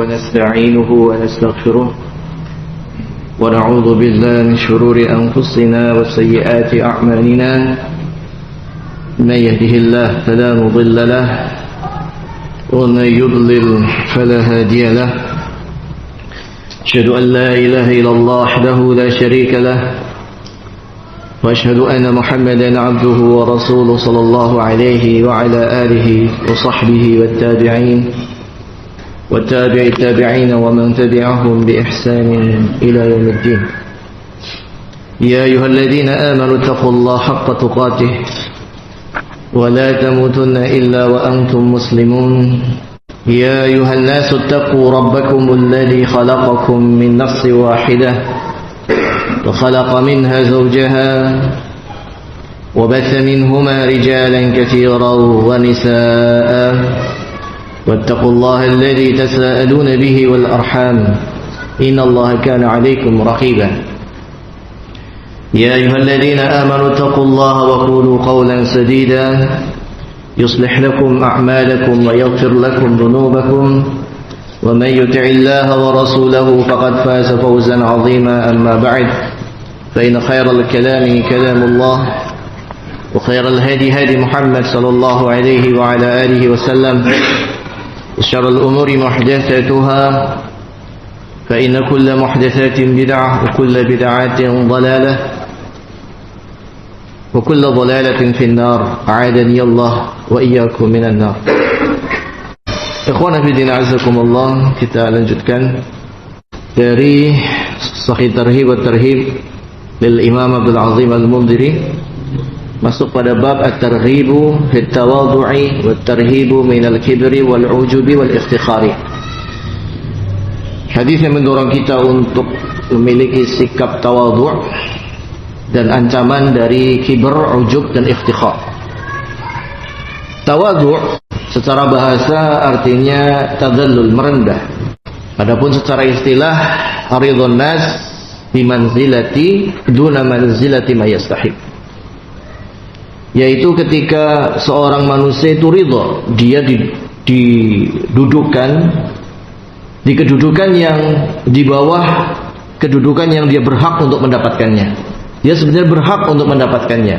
ونستعينه ونستغفره ونعوذ بالله من شرور أنفسنا وسيئات أعمالنا من يهده الله فلا مضل له ومن يضلل فلا هادي له أشهد أن لا إله إلا الله وحده لا شريك له وأشهد أن محمدا عبده ورسوله صلى الله عليه وعلى آله وصحبه والتابع التابعين ومن تبعهم بإحسان إلى يوم الدين. يا أيها الذين آمنوا اتقوا الله حق تقاته ولا تموتن إلا وأنتم مسلمون. يا أيها الناس اتقوا ربكم الذي خلقكم من نفس واحدة وخلق منها زوجها وبث منهما رجالا كثيرا ونساء واتقوا الله الذي تساءلون به والأرحام إن الله كان عليكم رقيبا. يا أيها الذين آمنوا اتقوا الله وقولوا قولا سديدا يصلح لكم أعمالكم ويغفر لكم ذنوبكم ومن يطع الله ورسوله فقد فاز فوزا عظيما. أما بعد فإن خير الكلام كلام الله وخير الهدي هدي محمد صلى الله عليه وعلى آله وسلم وشر الأمور محدثاتها فإن كل محدثات بدعة وكل بدعة ضلالة وكل ضلالة في النار أعاذني الله وإياكم من النار. Ikhwana fillah azakumullah, kita lanjutkan dari Sahih Tarhib wa Tarhib lil Imam Abdul Azim Al-Mundhiri, masuk pada bab at-targhibu fit tawadhu'i wat tarhibu minal kibri wal ujubi wal iftikhari. Hadis yang mendorong kita untuk memiliki sikap tawadhu' dan ancaman dari kibr, ujub dan iftikhar. Tawadhu' secara bahasa artinya tadallul, merendah. Adapun secara istilah aridun nas bimanzilati duna manzilati ma yastahiq, yaitu ketika seorang manusia itu ridha, dia didudukan di kedudukan yang di bawah kedudukan yang dia berhak untuk mendapatkannya. Dia sebenarnya berhak untuk mendapatkannya,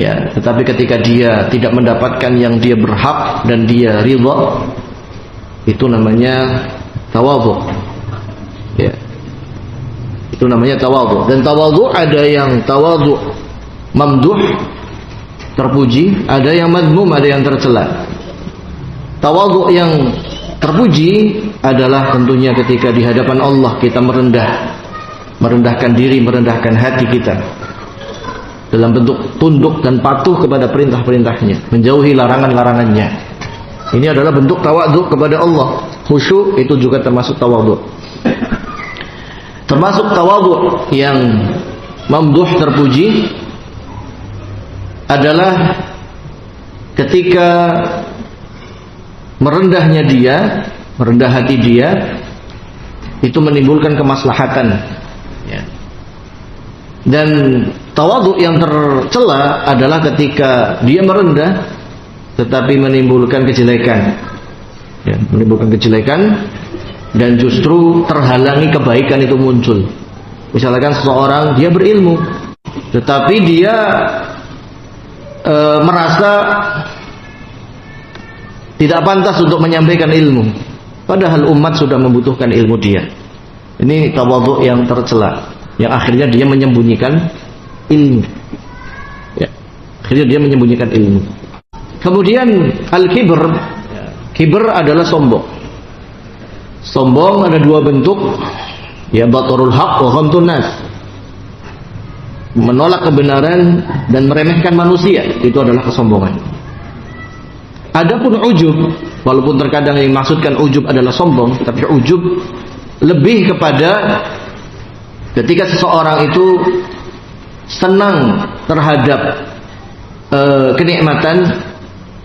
ya, tetapi ketika dia tidak mendapatkan yang dia berhak dan dia ridha, itu namanya tawadhu. Ya, itu namanya tawadhu. Dan tawadhu ada yang tawadhu mamduh, terpuji, ada yang madmum, ada yang tercela. Tawadhu yang terpuji adalah tentunya ketika di hadapan Allah kita merendahkan diri, merendahkan hati kita dalam bentuk tunduk dan patuh kepada perintah-perintahnya, menjauhi larangan-larangannya. Ini adalah bentuk tawadhu kepada Allah. Khusyuk itu juga termasuk tawadhu. Termasuk tawadhu yang mamduh, terpuji, adalah ketika merendahnya dia, merendah hati dia, itu menimbulkan kemaslahatan, ya. Dan tawadhu yang tercela adalah ketika dia merendah tetapi menimbulkan kejelekan, ya, menimbulkan kejelekan dan justru terhalangi kebaikan itu muncul. Misalkan seseorang dia berilmu tetapi dia merasa tidak pantas untuk menyampaikan ilmu, padahal umat sudah membutuhkan ilmu dia. Ini tawadhu yang tercela, yang akhirnya dia menyembunyikan ilmu, ya, akhirnya dia menyembunyikan ilmu. Kemudian al-kibr, kibr adalah sombong. Sombong ada dua bentuk, ya, batarul haq wa ghamtun nas, menolak kebenaran dan meremehkan manusia, itu adalah kesombongan. Adapun ujub, walaupun terkadang yang dimaksudkan ujub adalah sombong, tapi ujub lebih kepada ketika seseorang itu senang terhadap kenikmatan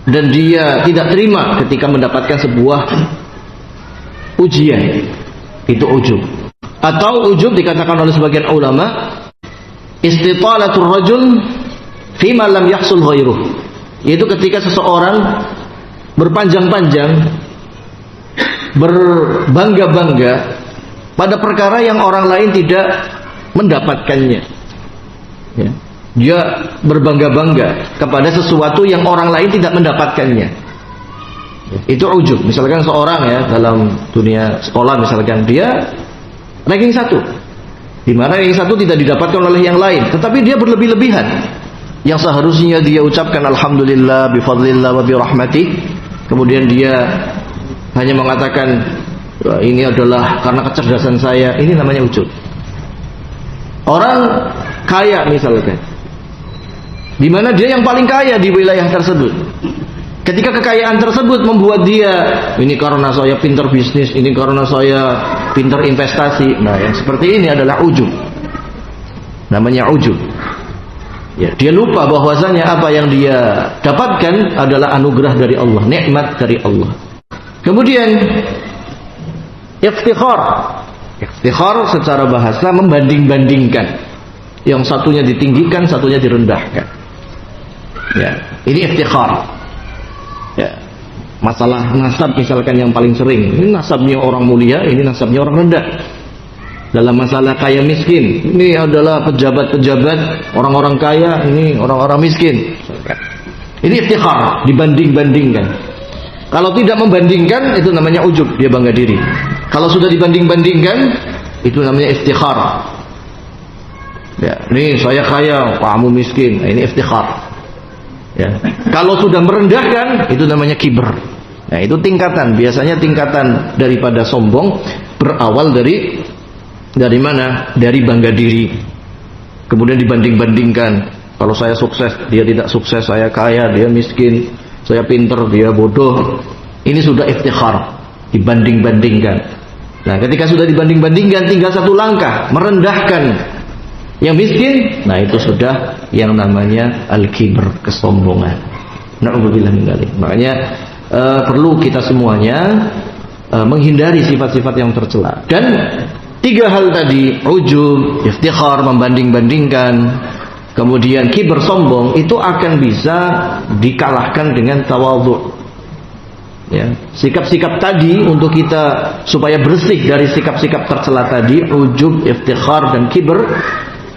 dan dia tidak terima ketika mendapatkan sebuah ujian, itu ujub. Atau ujub dikatakan oleh sebagian ulama istitalatul rajul fima lam yahsul ghairuh, yaitu ketika seseorang berpanjang-panjang berbangga-bangga pada perkara yang orang lain tidak mendapatkannya. Ya. Dia berbangga-bangga kepada sesuatu yang orang lain tidak mendapatkannya. Itu ujub. Misalkan seorang ya dalam dunia sekolah, misalkan dia ranking 1, di mana ranking 1 tidak didapatkan oleh yang lain, tetapi dia berlebih-lebihan. Yang seharusnya dia ucapkan alhamdulillah bifadlillah wa birahmatih, kemudian dia hanya mengatakan ini adalah karena kecerdasan saya. Ini namanya ujub. Orang kaya misalkan, di mana dia yang paling kaya di wilayah tersebut. Ketika kekayaan tersebut membuat dia, ini karena saya pintar bisnis, ini karena saya pintar investasi. Nah, yang seperti ini adalah ujub. Namanya ujub. Ya, dia lupa bahwasanya apa yang dia dapatkan adalah anugerah dari Allah, nikmat dari Allah. Kemudian iftikhar. Iftikhar secara bahasa membanding-bandingkan. Yang satunya ditinggikan, satunya direndahkan. Ya, ini iftikhar. Ya, masalah nasab misalkan yang paling sering. Ini nasabnya orang mulia, ini nasabnya orang rendah. Dalam masalah kaya miskin, ini adalah pejabat-pejabat, orang-orang kaya, ini orang-orang miskin. Ini iftikhar, dibanding-bandingkan. Kalau tidak membandingkan, itu namanya ujub, dia bangga diri. Kalau sudah dibanding-bandingkan, itu namanya iftikhar. Ya, ini saya kaya, kamu miskin. Nah, ini iftikhar. Ya. Kalau sudah merendahkan, itu namanya kiber. Nah, itu tingkatan. Biasanya tingkatan daripada sombong berawal dari mana? Dari bangga diri. Kemudian dibanding-bandingkan. Kalau saya sukses, dia tidak sukses. Saya kaya, dia miskin. Saya pinter, dia bodoh. Ini sudah iftikhar, dibanding-bandingkan. Nah, ketika sudah dibanding-bandingkan, tinggal satu langkah, merendahkan yang miskin. Nah, itu sudah yang namanya al-kibr, kesombongan. Na'udzubillah min dzalik. Makanya perlu kita semuanya menghindari sifat-sifat yang tercela. Dan 3 hal tadi, ujub, iftikhar, membanding-bandingkan, kemudian kibr, sombong, itu akan bisa dikalahkan dengan tawadhu. Ya, sikap-sikap tadi untuk kita supaya bersih dari sikap-sikap tercela tadi, ujub, iftikhar, dan kibr,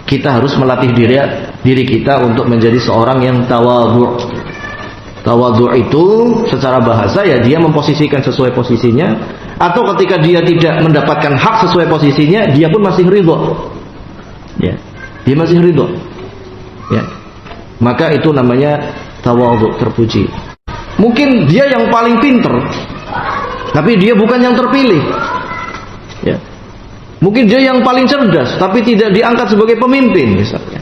kita harus melatih diri kita untuk menjadi seorang yang tawadhu. Tawadhu itu secara bahasa ya dia memposisikan sesuai posisinya, atau ketika dia tidak mendapatkan hak sesuai posisinya, dia pun masih ridho. Ya, dia masih ridho. Ya. Maka itu namanya tawadhu, terpuji. Mungkin dia yang paling pinter, tapi dia bukan yang terpilih. Ya. Mungkin dia yang paling cerdas, tapi tidak diangkat sebagai pemimpin misalnya.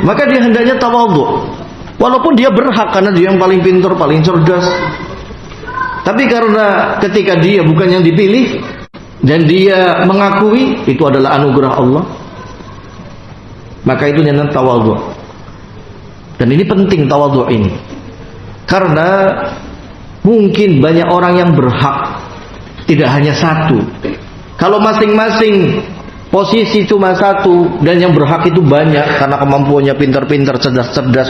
Maka dia hendaknya tawadhu. Walaupun dia berhak karena dia yang paling pintar, paling cerdas. Tapi karena ketika dia bukan yang dipilih dan dia mengakui itu adalah anugerah Allah, maka itu namanya tawadhu. Dan ini penting tawadhu ini. Karena mungkin banyak orang yang berhak, tidak hanya satu. Kalau masing-masing posisi cuma satu dan yang berhak itu banyak karena kemampuannya pintar-pintar, cerdas-cerdas,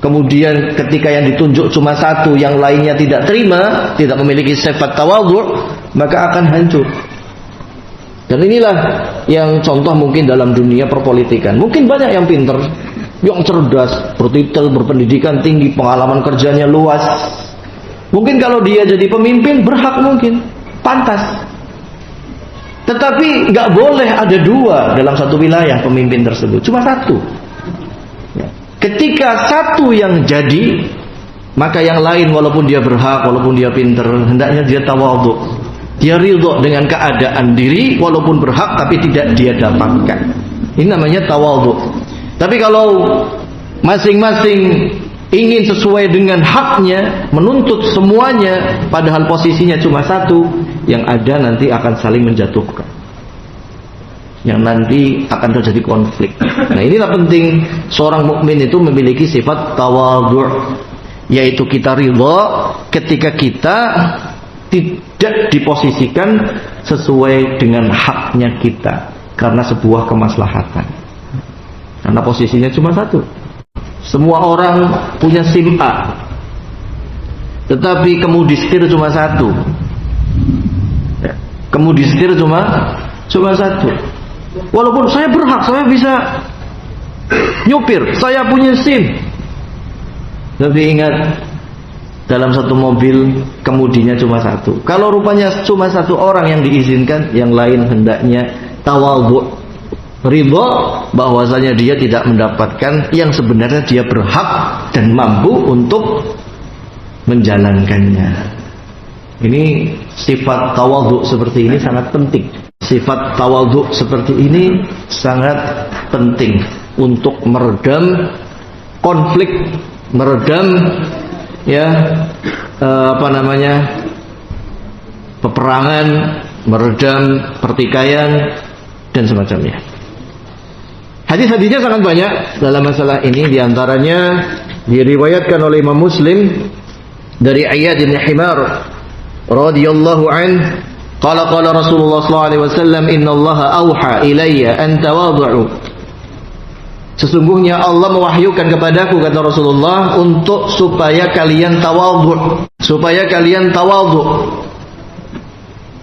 kemudian ketika yang ditunjuk cuma satu, yang lainnya tidak terima, tidak memiliki sifat tawadhu, maka akan hancur. Dan inilah yang contoh mungkin dalam dunia perpolitikan. Mungkin banyak yang pintar, yang cerdas, bertitel, berpendidikan tinggi, pengalaman kerjanya luas. Mungkin kalau dia jadi pemimpin berhak, mungkin pantas. Tetapi nggak boleh ada 2 dalam satu wilayah pemimpin tersebut, cuma 1. Ketika satu yang jadi, maka yang lain walaupun dia berhak, walaupun dia pintar, hendaknya dia tawadhu. Dia ridho dengan keadaan diri walaupun berhak tapi tidak dia dapatkan. Ini namanya tawadhu. Tapi kalau masing-masing ingin sesuai dengan haknya, menuntut semuanya padahal posisinya cuma satu, yang ada nanti akan saling menjatuhkan, yang nanti akan terjadi konflik. Nah, inilah penting seorang mukmin itu memiliki sifat tawadhu, yaitu kita ridha ketika kita tidak diposisikan sesuai dengan haknya kita karena sebuah kemaslahatan. Karena posisinya cuma satu. Semua orang punya SIM A, tetapi kemudi setir cuma satu. kemudi setir cuma satu. Walaupun saya berhak, saya bisa nyupir, saya punya SIM. Tapi ingat, dalam satu mobil kemudinya cuma satu. Kalau rupanya cuma satu orang yang diizinkan, yang lain hendaknya tawadhu, ridha bahwasanya dia tidak mendapatkan yang sebenarnya dia berhak dan mampu untuk menjalankannya. Ini sifat tawadhu seperti ini sangat penting. Sifat tawadhu seperti ini sangat penting untuk meredam konflik, meredam peperangan, meredam pertikaian dan semacamnya. Hadis-hadisnya sangat banyak dalam masalah ini, diantaranya diriwayatkan oleh Imam Muslim dari Iyad bin Himar radhiyallahu anhu, qala Rasulullah sallallahu alaihi wasallam, innallaha auha ilayya an tawadhu. Sesungguhnya Allah mewahyukan kepadaku, kata Rasulullah, untuk supaya kalian tawadhu,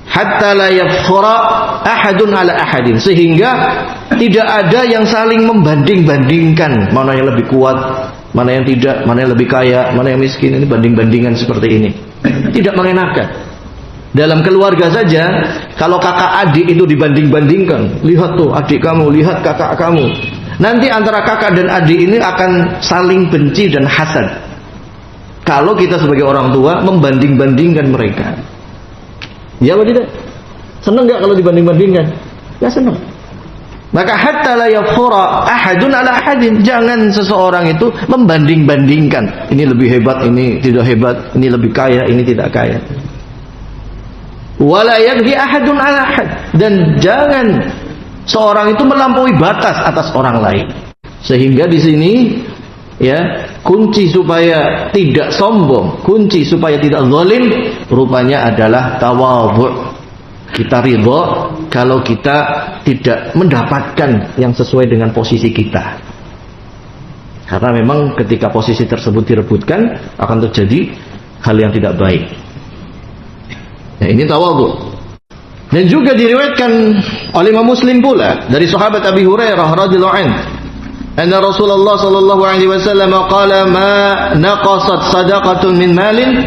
hatta la yafkhara ahadun ala ahadin, sehingga tidak ada yang saling membanding-bandingkan mana yang lebih kuat, mana yang tidak, mana yang lebih kaya, mana yang miskin. Ini banding-bandingan seperti ini tidak mengenakan. Dalam keluarga saja, kalau kakak adik itu dibanding-bandingkan, lihat tuh adik kamu, lihat kakak kamu, nanti antara kakak dan adik ini akan saling benci dan hasad. Kalau kita sebagai orang tua membanding-bandingkan mereka, ya atau tidak? Senang nggak kalau dibanding-bandingkan? Ya senang. Maka hatta la yafkhara ahadun ala ahadin, jangan seseorang itu membanding-bandingkan, ini lebih hebat, ini tidak hebat, ini lebih kaya, ini tidak kaya. Wala yaghi ahadun ala ahad, dan jangan seorang itu melampaui batas atas orang lain. Sehingga di sini kunci supaya tidak sombong, kunci supaya tidak zalim, rupanya adalah tawadhu. Kita ridha kalau kita tidak mendapatkan yang sesuai dengan posisi kita. Karena memang ketika posisi tersebut direbutkan, akan terjadi hal yang tidak baik. Nah, ini tawadhu. Dan juga diriwayatkan oleh Imam Muslim pula dari sahabat Abi Hurairah radhiyallahu anhu, anna Rasulullah sallallahu alaihi wasallam qala, ma naqasat sadaqatun min malin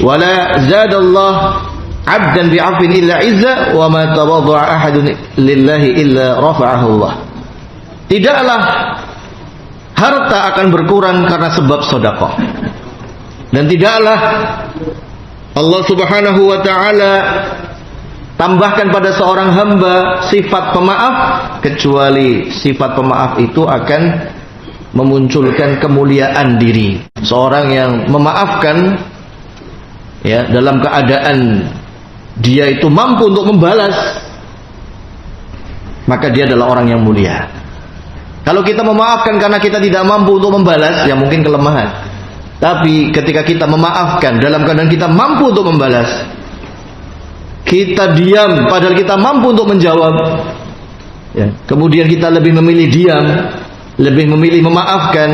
wa la zadallahu 'abdan bi'afwin illa 'izza wa ma tawadda'a ahadun lillahi illa rafa'ahu Allah. Tidaklah harta akan berkurang karena sebab sedekah, dan tidaklah Allah Subhanahu wa taala tambahkan pada seorang hamba sifat pemaaf, kecuali sifat pemaaf itu akan memunculkan kemuliaan diri. Seorang yang memaafkan dalam keadaan dia itu mampu untuk membalas, maka dia adalah orang yang mulia. Kalau kita memaafkan karena kita tidak mampu untuk membalas, ya mungkin kelemahan. Tapi ketika kita memaafkan dalam keadaan kita mampu untuk membalas, kita diam padahal kita mampu untuk menjawab, kemudian kita lebih memilih diam, lebih memilih memaafkan,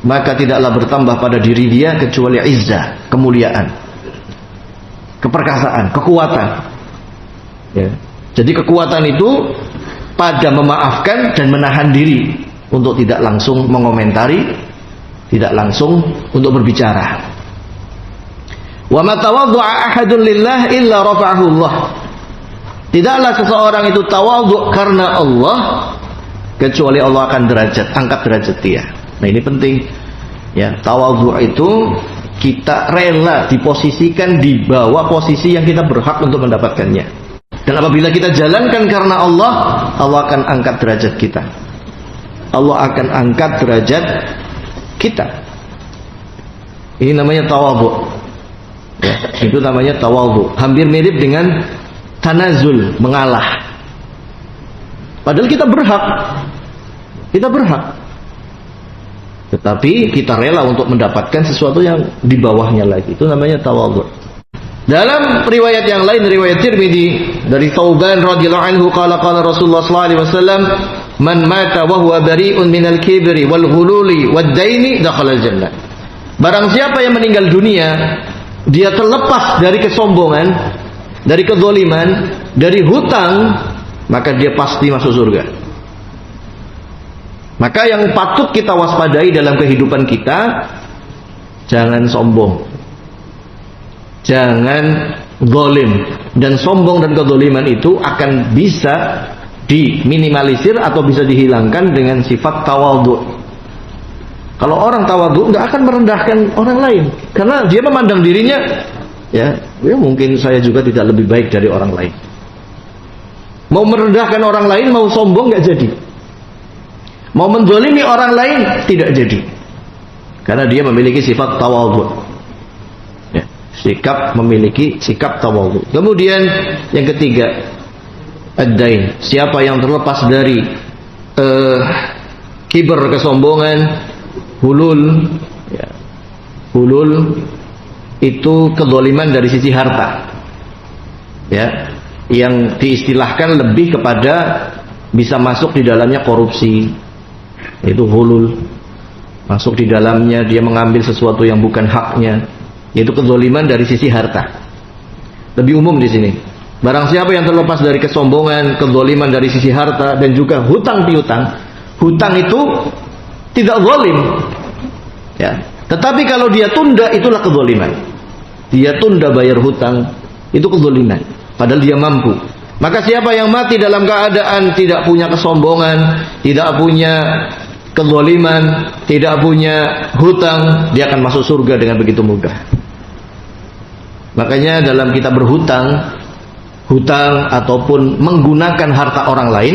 maka tidaklah bertambah pada diri dia kecuali izzah, kemuliaan, keperkasaan, kekuatan. Jadi kekuatan itu pada memaafkan dan menahan diri untuk tidak langsung mengomentari, tidak langsung untuk berbicara. Wa ma tawaddu'a ahadun lillah illa rafa'ahu Allah. Tidaklah seseorang itu tawadhu karena Allah, kecuali Allah akan angkat derajat dia. Nah, ini penting. Tawadhu itu kita rela diposisikan di bawah posisi yang kita berhak untuk mendapatkannya. Dan apabila kita jalankan karena Allah, Allah akan angkat derajat kita. Allah akan angkat derajat kita. Ini namanya tawadhu. Itu namanya tawadhu. Hampir mirip dengan tanazul, mengalah. Padahal kita berhak. Kita berhak. Tetapi kita rela untuk mendapatkan sesuatu yang di bawahnya lagi. Itu namanya tawadhu. Dalam riwayat yang lain, riwayat Tirmidzi dari Thauban radhiyallahu anhu, qala Rasulullah sallallahu alaihi wasallam, man mata wa huwa bari'un minal kibri wal ghululi wad daini dakhala al-jannah. Barang siapa yang meninggal dunia dia terlepas dari kesombongan dari kezaliman, dari hutang, maka dia pasti masuk surga. Maka yang patut kita waspadai dalam kehidupan kita, jangan sombong, jangan zalim. Dan sombong dan kezaliman itu akan bisa diminimalisir atau bisa dihilangkan dengan sifat tawadhu. Kalau orang tawadhu nggak akan merendahkan orang lain, karena dia memandang dirinya, ya mungkin saya juga tidak lebih baik dari orang lain. Mau merendahkan orang lain, mau sombong nggak jadi. Mau menzalimi orang lain tidak jadi, karena dia memiliki sifat tawadhu. Ya, memiliki sikap tawadhu. Kemudian yang ketiga, ad-dain. Siapa yang terlepas dari kibar, kesombongan, hulul, ya. Hulul itu kezaliman dari sisi harta, ya, yang diistilahkan lebih kepada bisa masuk di dalamnya korupsi, itu hulul. Masuk di dalamnya dia mengambil sesuatu yang bukan haknya, yaitu kezaliman dari sisi harta. Lebih umum di sini. Barang siapa yang terlepas dari kesombongan, kezaliman dari sisi harta, dan juga hutang piutang. Hutang itu tidak zalim, ya. Tetapi kalau dia tunda, itulah kezaliman. Dia tunda bayar hutang, itu kezaliman, padahal dia mampu. Maka siapa yang mati dalam keadaan tidak punya kesombongan, tidak punya kezaliman, tidak punya hutang, dia akan masuk surga dengan begitu mudah. Makanya dalam kita berhutang, hutang ataupun menggunakan harta orang lain,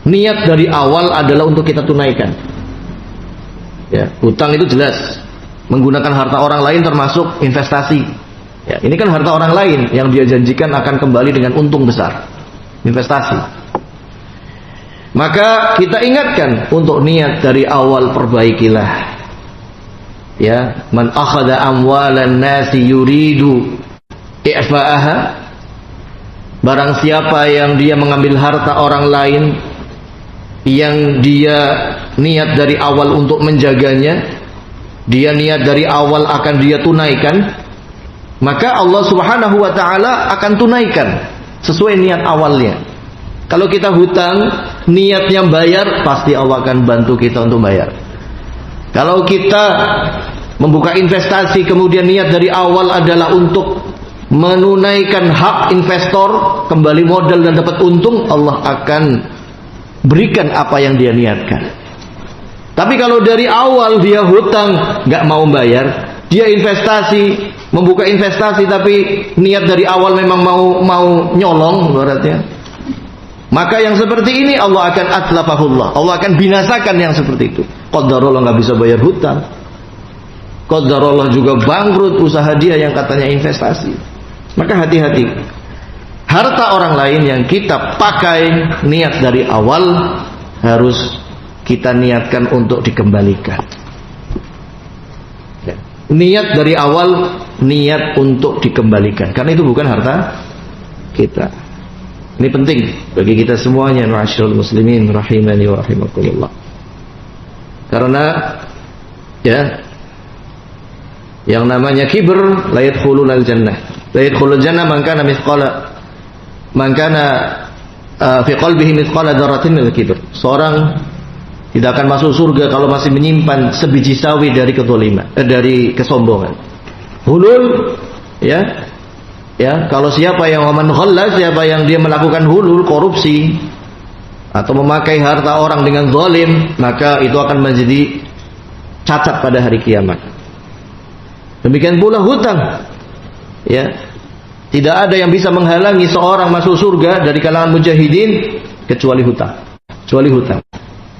niat dari awal adalah untuk kita tunaikan. Ya, hutang itu jelas menggunakan harta orang lain, termasuk investasi. Ya, ini kan harta orang lain yang dia janjikan akan kembali dengan untung besar, investasi. Maka kita ingatkan untuk niat dari awal, perbaikilah. Ya, man akhadha amwalan nasi yuridu i'fa'aha, barang siapa yang dia mengambil harta orang lain yang dia niat dari awal untuk menjaganya, dia niat dari awal akan dia tunaikan, maka Allah Subhanahu wa ta'ala akan tunaikan sesuai niat awalnya. Kalau kita hutang, niatnya bayar, pasti Allah akan bantu kita untuk bayar. Kalau kita membuka investasi, kemudian niat dari awal adalah untuk menunaikan hak investor, kembali modal dan dapat untung, Allah akan berikan apa yang dia niatkan. Tapi kalau dari awal dia hutang, nggak mau bayar, dia investasi, membuka investasi tapi niat dari awal memang mau nyolong, ibaratnya, maka yang seperti ini Allah akan atlafahullah, Allah akan binasakan yang seperti itu. Qadarullah nggak bisa bayar hutang, qadarullah juga bangkrut usaha dia yang katanya investasi. Maka hati-hati, harta orang lain yang kita pakai, niat dari awal harus kita niatkan untuk dikembalikan. Ya. Niat dari awal, niat untuk dikembalikan, karena itu bukan harta kita. Ini penting bagi kita semuanya, ma'asyiral muslimin rahimani wa rahimakumullah. Karena ya, yang namanya kibr la yadkhulul jannah. La yadkhulul jannah man kana mithqala fi qalbihi mithqala dzarratin min kibr. Seorang tidak akan masuk surga kalau masih menyimpan sebiji sawi dari kezaliman, dari kesombongan. Hulul, ya. Ya, kalau siapa yang man khalla, siapa yang dia melakukan hulul, korupsi atau memakai harta orang dengan zalim, maka itu akan menjadi cacat pada hari kiamat. Demikian pula hutang. Ya. Tidak ada yang bisa menghalangi seorang masuk surga dari kalangan mujahidin kecuali hutang. Kecuali hutang.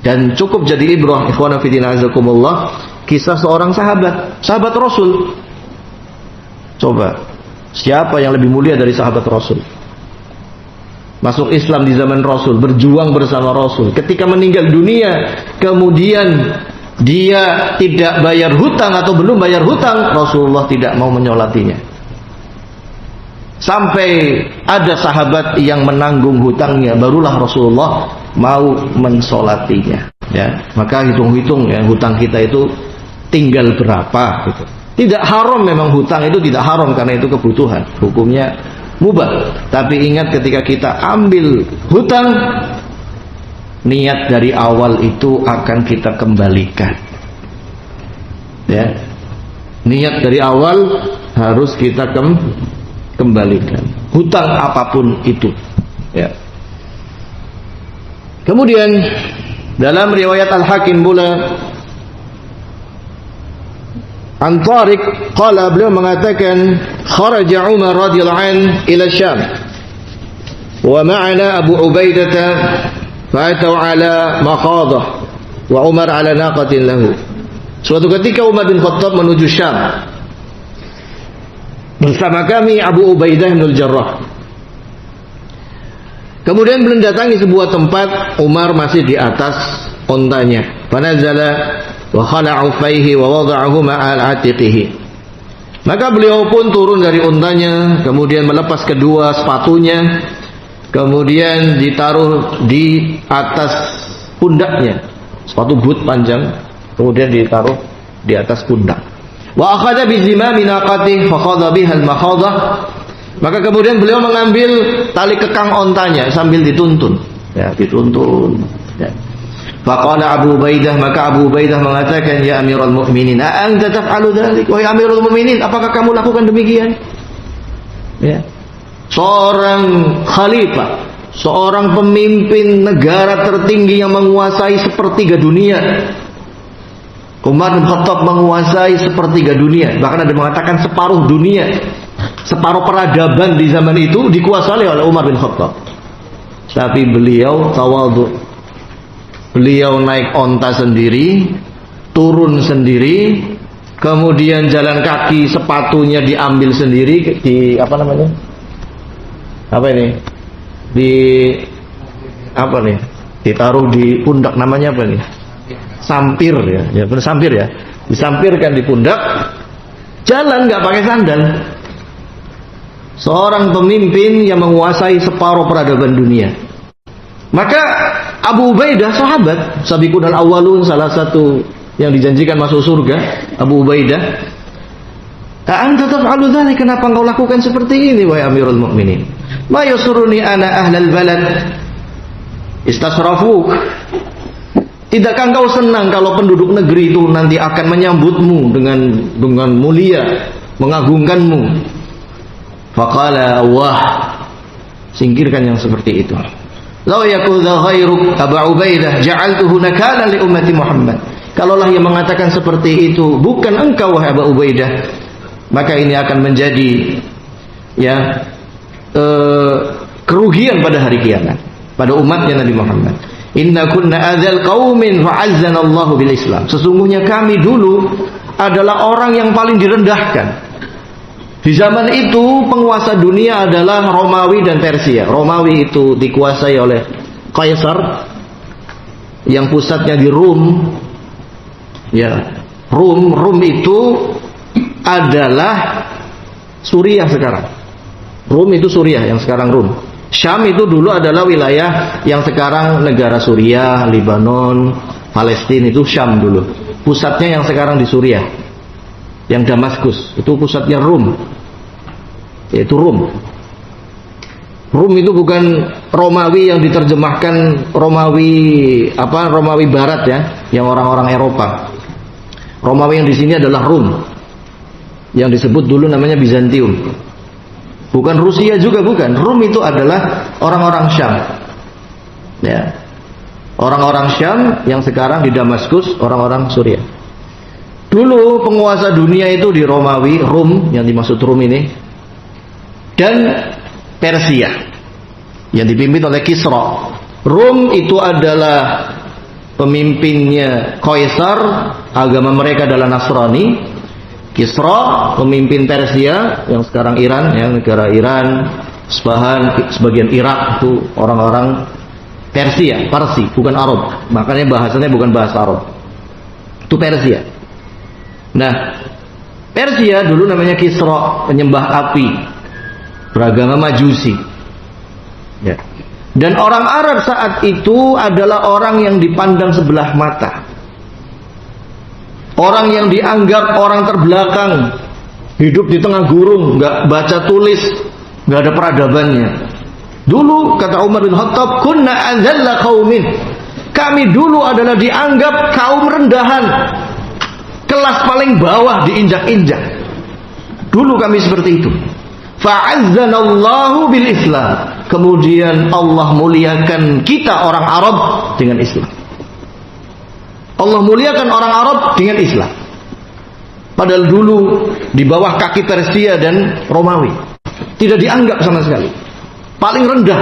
Dan cukup jadi ibrah, ikhwana fillah azakumullah, kisah seorang sahabat Rasul. Coba, siapa yang lebih mulia dari sahabat Rasul? Masuk Islam di zaman Rasul, berjuang bersama Rasul. Ketika meninggal dunia, kemudian dia tidak bayar hutang atau belum bayar hutang, Rasulullah tidak mau menyolatinya. Sampai ada sahabat yang menanggung hutangnya, barulah Rasulullah mau mensolatinya. Ya, maka hitung-hitung ya, hutang kita itu tinggal berapa gitu. Tidak haram, memang hutang itu tidak haram karena itu kebutuhan, hukumnya mubah. Tapi ingat, ketika kita ambil hutang, niat dari awal itu akan kita kembalikan. Ya, niat dari awal harus kita kembalikan, hutang apapun itu. Ya. Kemudian dalam riwayat Al-Hakim pula, An Tariq qala, beliau mengatakan, kharaja Umar radhiyallahu an ila Syam wa ma'ana Abu Ubaidah fa'atau ala maqadah wa Umar ala naqatin lahu. Suatu ketika Umar bin Khattab menuju Syam, bersama kami Abu Ubaidah bin Al-Jarrah. Kemudian mendatangi sebuah tempat, Umar masih di atas ontanya. Fanazala wa khala'a faihi wa wada'ahu ma'al atiqihi. Maka beliau pun turun dari ontanya, kemudian melepas kedua sepatunya, kemudian ditaruh di atas pundaknya, sepatu boot panjang, kemudian ditaruh di atas pundak. Wa akhadha bi zimami naqatihi fa khadha biha al-makhadah. Maka kemudian beliau mengambil tali kekang ontanya sambil dituntun, ya, dituntun. Ya. Faqala Abu Ubaidah, maka Abu Ubaidah mengatakan, ya Amirul Mukminin, a'anta taf'alu dzalik? Wahai Amirul Mukminin, apakah kamu lakukan demikian? Ya. Seorang khalifah, seorang pemimpin negara tertinggi yang menguasai sepertiga dunia. Umar bin Khattab menguasai sepertiga dunia, bahkan ada mengatakan separuh dunia. Separuh peradaban di zaman itu dikuasai oleh Umar bin Khattab. Tapi beliau tawadhu. Beliau naik onta sendiri, turun sendiri, kemudian jalan kaki, sepatunya diambil sendiri, di apa namanya? Apa ini? Di apa nih? Ditaruh di pundak, namanya apa nih? Sampir ya, ya benar, sampir ya. Disampirkan di pundak, jalan nggak pakai sandal. Seorang pemimpin yang menguasai separuh peradaban dunia. Maka Abu Ubaidah, sahabat sabiqun al-awwalun, salah satu yang dijanjikan masuk surga, Abu Ubaidah, a'anta taf'alu dzalik? Kenapa engkau lakukan seperti ini wahai Amirul Mukminin? Ma yasuruni ana ahlal balad istasrafuk. Tidakkah engkau senang kalau penduduk negeri itu nanti akan menyambutmu dengan mulia, mengagungkanmu? Faqala, wah, singkirkan yang seperti itu. Law yakudha ghairuk Abu Ubaidah ja'altuhu nakalan li ummati Muhammad. Kalaulah yang mengatakan seperti itu bukan engkau wahai Abu Ubaidah, maka ini akan menjadi kerugian pada hari kiamat pada umatnya Nabi Muhammad. Inna kunna adzal qaumin fa'azzana Allahu bil Islam. Sesungguhnya kami dulu adalah orang yang paling direndahkan. Di zaman itu penguasa dunia adalah Romawi dan Persia. Romawi itu dikuasai oleh Kaisar yang pusatnya di Rum. Ya, Rum itu adalah Suriah sekarang. Rum itu Suriah yang sekarang Rum. Syam itu dulu adalah wilayah yang sekarang negara Suriah, Lebanon, Palestina, itu Syam dulu. Pusatnya yang sekarang di Suriah. Yang Damaskus itu pusatnya Rum, yaitu Rum. Rum itu bukan Romawi yang diterjemahkan Romawi Barat ya, yang orang-orang Eropa. Romawi yang di sini adalah Rum, yang disebut dulu namanya Bizantium. Bukan Rusia juga bukan. Rum itu adalah orang-orang Syam. Ya, orang-orang Syam yang sekarang di Damaskus, orang-orang Suriah. Dulu penguasa dunia itu di Romawi, Rum, yang dimaksud Rum ini, dan Persia yang dipimpin oleh Kisra. Rum itu adalah pemimpinnya Kaisar, agama mereka adalah Nasrani. Kisra pemimpin Persia yang sekarang Iran, ya, negara Iran, Isfahan, sebagian Irak itu orang-orang Persia, Parsi, bukan Arab. Makanya bahasanya bukan bahasa Arab. Itu Persia. Nah, Persia dulu namanya Kisra, penyembah api, beragama Majusi. Ya. Dan orang Arab saat itu adalah orang yang dipandang sebelah mata. Orang yang dianggap orang terbelakang, hidup di tengah gurun, nggak baca tulis, nggak ada peradabannya. Dulu kata Umar bin Khattab, kunna adzalla qaumin. Kami dulu adalah dianggap kaum rendahan, kelas paling bawah, diinjak-injak. Dulu kami seperti itu. Fa'azzanallahu bil Islam. Kemudian Allah muliakan kita orang Arab dengan Islam. Allah muliakan orang Arab dengan Islam. Padahal dulu di bawah kaki Persia dan Romawi, tidak dianggap sama sekali, paling rendah.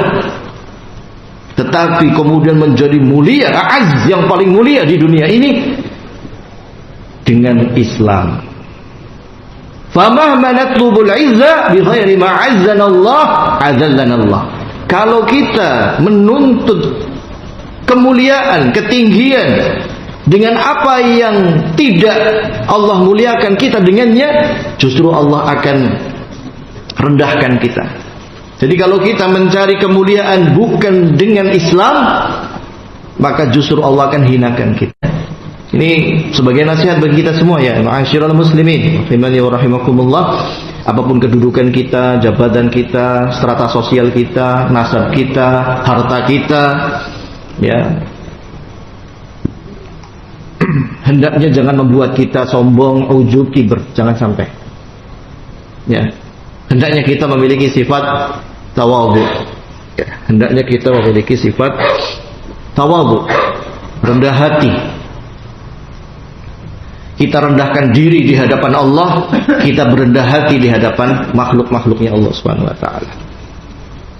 Tetapi kemudian menjadi mulia, a'azz, yang paling mulia di dunia ini dengan Islam. Famahma natlubul izza bi ghairi ma 'azzana Allah, 'adzallana Allah. Kalau kita menuntut kemuliaan, ketinggian dengan apa yang tidak Allah muliakan kita dengannya, justru Allah akan rendahkan kita. Jadi kalau kita mencari kemuliaan bukan dengan Islam, maka justru Allah akan hinakan kita. Ini sebagai nasihat bagi kita semua ya, ma'asyiral muslimin, rahimani wa rahimakumullah. Apapun kedudukan kita, jabatan kita, strata sosial kita, nasab kita, harta kita, ya, hendaknya jangan membuat kita sombong, ujub, kibr, jangan sampai. Ya, hendaknya kita memiliki sifat tawadhu. Ya, hendaknya kita memiliki sifat tawadhu, rendah hati. Kita rendahkan diri di hadapan Allah, kita berendah hati di hadapan makhluk-makhluknya Allah Subhanahu wa taala.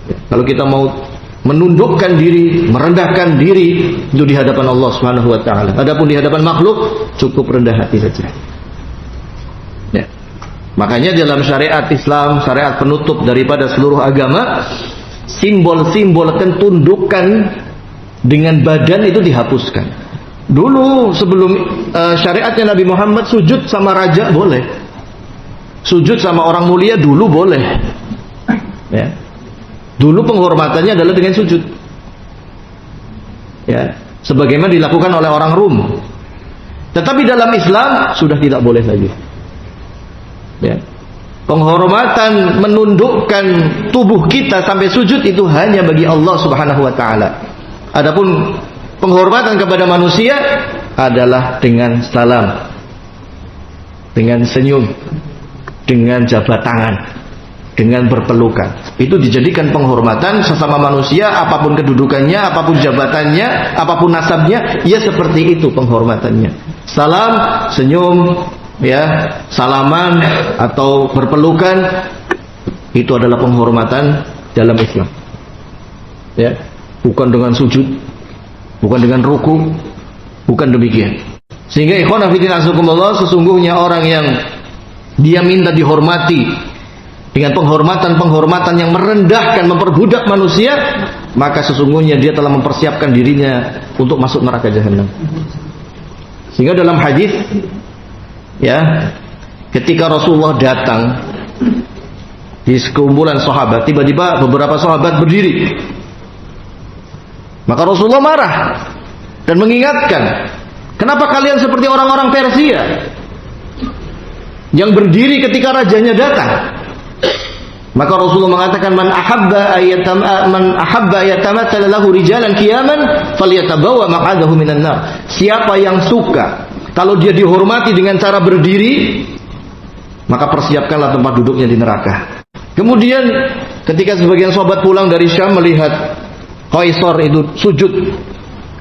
Ya, kalau kita mau menundukkan diri, merendahkan diri itu di hadapan Allah Subhanahu wa taala. Adapun di hadapan makhluk cukup rendah hati saja. Ya. Makanya dalam syariat Islam, syariat penutup daripada seluruh agama, simbol-simbol ketundukan dengan badan itu dihapuskan. Dulu sebelum syariatnya Nabi Muhammad, sujud sama raja boleh, sujud sama orang mulia dulu boleh. Ya. Dulu penghormatannya adalah dengan sujud. Ya, sebagaimana dilakukan oleh orang Rum. Tetapi dalam Islam sudah tidak boleh lagi. Ya. Penghormatan menundukkan tubuh kita sampai sujud itu hanya bagi Allah Subhanahu wa taala. Adapun penghormatan kepada manusia adalah dengan salam, dengan senyum, dengan jabat tangan, dengan berpelukan. Itu dijadikan penghormatan sesama manusia, apapun kedudukannya, apapun jabatannya, apapun nasabnya, ya seperti itu penghormatannya. Salam, senyum, ya, salaman atau berpelukan, itu adalah penghormatan dalam Islam. Ya, bukan dengan sujud, bukan dengan ruku, bukan demikian. Sehingga ikhwan fillah azakumullah, sesungguhnya orang yang dia minta dihormati dengan penghormatan-penghormatan yang merendahkan, memperbudak manusia, maka sesungguhnya dia telah mempersiapkan dirinya untuk masuk neraka jahanam. Sehingga dalam hadis, ya, ketika Rasulullah datang di sekumpulan sahabat, tiba-tiba beberapa sahabat berdiri. Maka Rasulullah marah dan mengingatkan, kenapa kalian seperti orang-orang Persia yang berdiri ketika rajanya datang? Maka Rasulullah mengatakan, man ahabba ayatamathala lahu rijalan qiyaman falyatabawa maq'adahu minan nar. Siapa yang suka kalau dia dihormati dengan cara berdiri, maka persiapkanlah tempat duduknya di neraka. Kemudian ketika sebagian sahabat pulang dari Syam melihat Kaisar itu sujud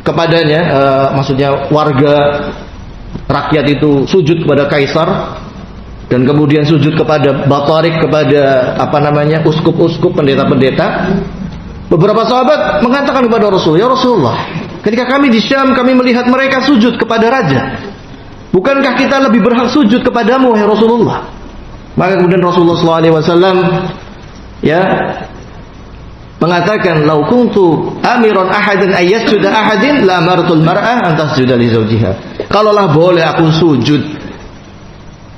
kepadanya, maksudnya warga rakyat itu sujud kepada Kaisar, dan kemudian sujud kepada Batarik, kepada uskup-uskup, pendeta-pendeta. Beberapa sahabat mengatakan kepada Rasul, ya Rasulullah, ketika kami di Syam kami melihat mereka sujud kepada raja, bukankah kita lebih berhak sujud kepadamu ya Rasulullah? Maka kemudian Rasulullah SAW ya mengatakan, lau kuntu amiran ahadan ayyasjuda ahadin la amartul mar'ah an tasjuda li zawjiha. Kalaulah boleh aku sujud,